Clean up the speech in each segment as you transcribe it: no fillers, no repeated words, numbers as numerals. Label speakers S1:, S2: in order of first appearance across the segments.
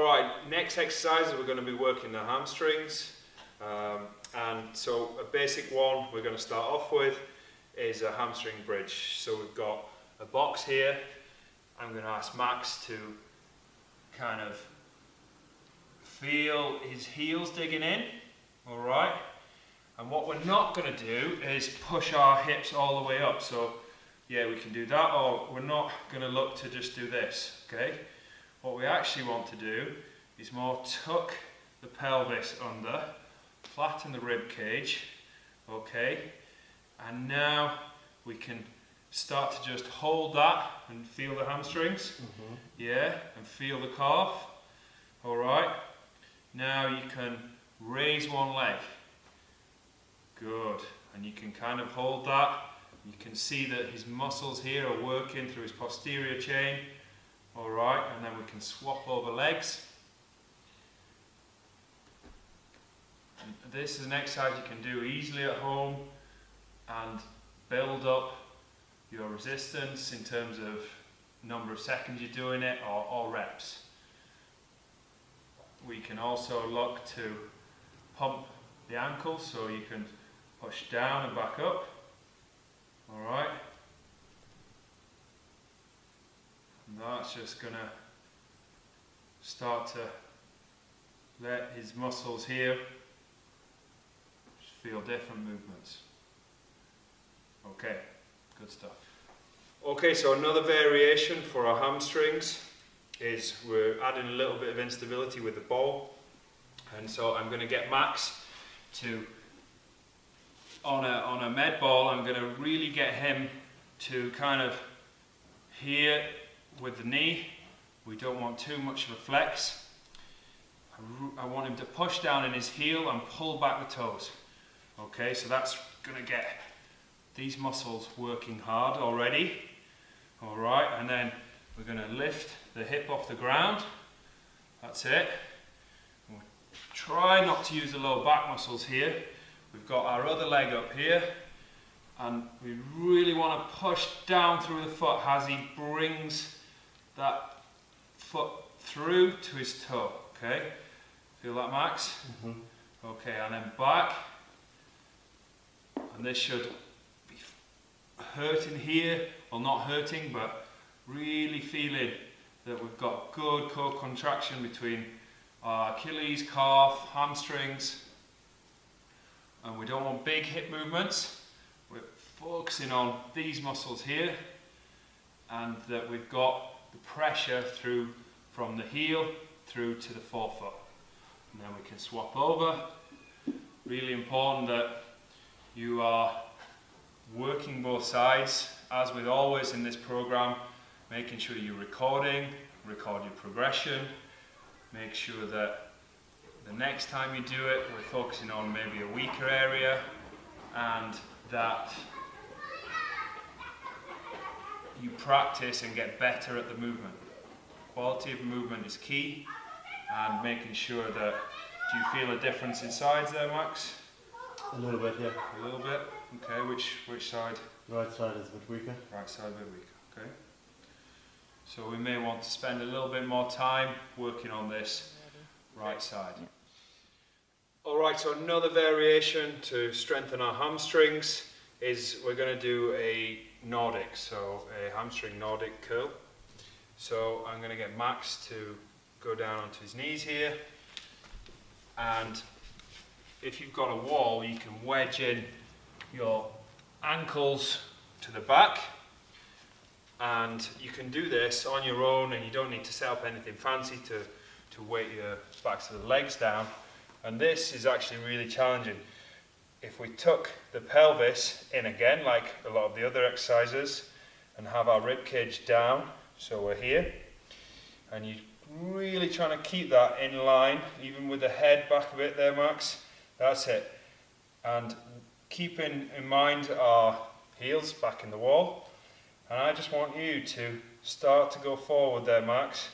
S1: Alright, next exercise we're going to be working the hamstrings. And so a basic one we're going to start off with is a hamstring bridge. So we've got a box here. I'm going to ask Max to kind of feel his heels digging in. Alright. And what we're not going to do is push our hips all the way up. So yeah, we can do that, or we're not going to look to just do this. Okay. What we actually want to do is more tuck the pelvis under, flatten the rib cage, okay, and now we can start to just hold that and feel the hamstrings, yeah, and feel the calf. Alright, now you can raise one leg, good, and you can kind of hold that. You can see that his muscles here are working through his posterior chain. Alright, and then we can swap over legs. And this is an exercise you can do easily at home and build up your resistance in terms of number of seconds you're doing it, or reps. We can also look to pump the ankles, so you can push down and back up. Alright. And that's just going to start to let his muscles here feel different movements. Okay, good stuff. Okay, so another variation for our hamstrings is we're adding a little bit of instability with the ball. And so I'm going to get Max to, on a med ball, I'm going to really get him to kind of here with the knee. We don't want too much of a flex. I want him to push down in his heel and pull back the toes. Okay, so that's going to get these muscles working hard already. Alright, and then we're going to lift the hip off the ground. That's it. We'll try not to use the lower back muscles here. We've got our other leg up here. And we really want to push down through the foot as he brings that foot through to his toe, okay? Feel that, Max? Okay, and then back. And this should be hurting here, well, not hurting, but really feeling that we've got good core contraction between our Achilles, calf, hamstrings. And we don't want big hip movements. We're focusing on these muscles here, and that we've got the pressure through from the heel through to the forefoot. And then we can swap over. Really important that you are working both sides, as with always in this program, making sure you're recording, record your progression, make sure that the next time you do it, we're focusing on maybe a weaker area, and that you practice and get better at the movement. Quality of movement is key, and making sure that, do you feel a difference in sides there, Max?
S2: A little bit, yeah.
S1: A little bit? Okay, which side?
S2: Right side is a bit weaker.
S1: Right side a bit weaker, okay. So we may want to spend a little bit more time working on this right side. Alright, so another variation to strengthen our hamstrings is we're going to do a Nordic, so a hamstring Nordic curl. So I'm going to get Max to go down onto his knees here, and if you've got a wall, you can wedge in your ankles to the back, and you can do this on your own, and you don't need to set up anything fancy to weight your backs of the legs down. And this is actually really challenging. If we tuck the pelvis in again, like a lot of the other exercises, and have our rib cage down, so we're here, and you're really trying to keep that in line, even with the head back a bit there, Max. That's it. And keeping in mind our heels back in the wall. And I just want you to start to go forward there, Max.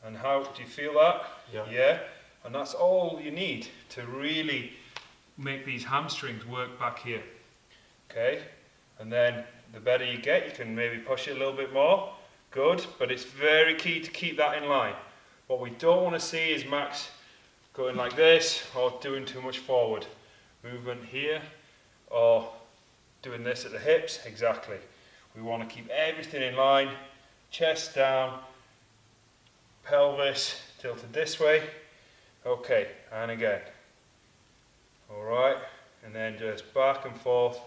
S1: And how do you feel that?
S2: Yeah.
S1: Yeah. And that's all you need to really make these hamstrings work back here. Okay. And then the better you get, you can maybe push it a little bit more. Good. But it's very key to keep that in line. What we don't want to see is Max going like this or doing too much forward movement here, or doing this at the hips. Exactly. We want to keep everything in line, chest down, pelvis tilted this way. Okay, and again. Alright, and then just back and forth.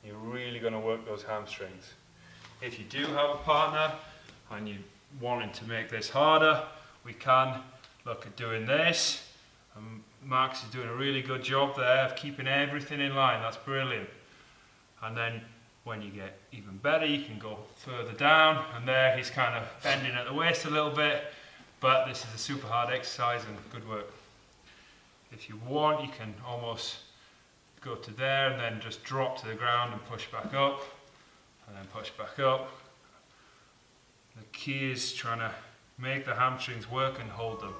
S1: You're really going to work those hamstrings. If you do have a partner and you're wanting to make this harder, we can look at doing this. Max is doing a really good job there of keeping everything in line. That's brilliant. And then when you get even better, you can go further down, and there he's kind of bending at the waist a little bit, but this is a super hard exercise and good work. If you want, you can almost go to there and then just drop to the ground and push back up, and then push back up. The key is trying to make the hamstrings work and hold them.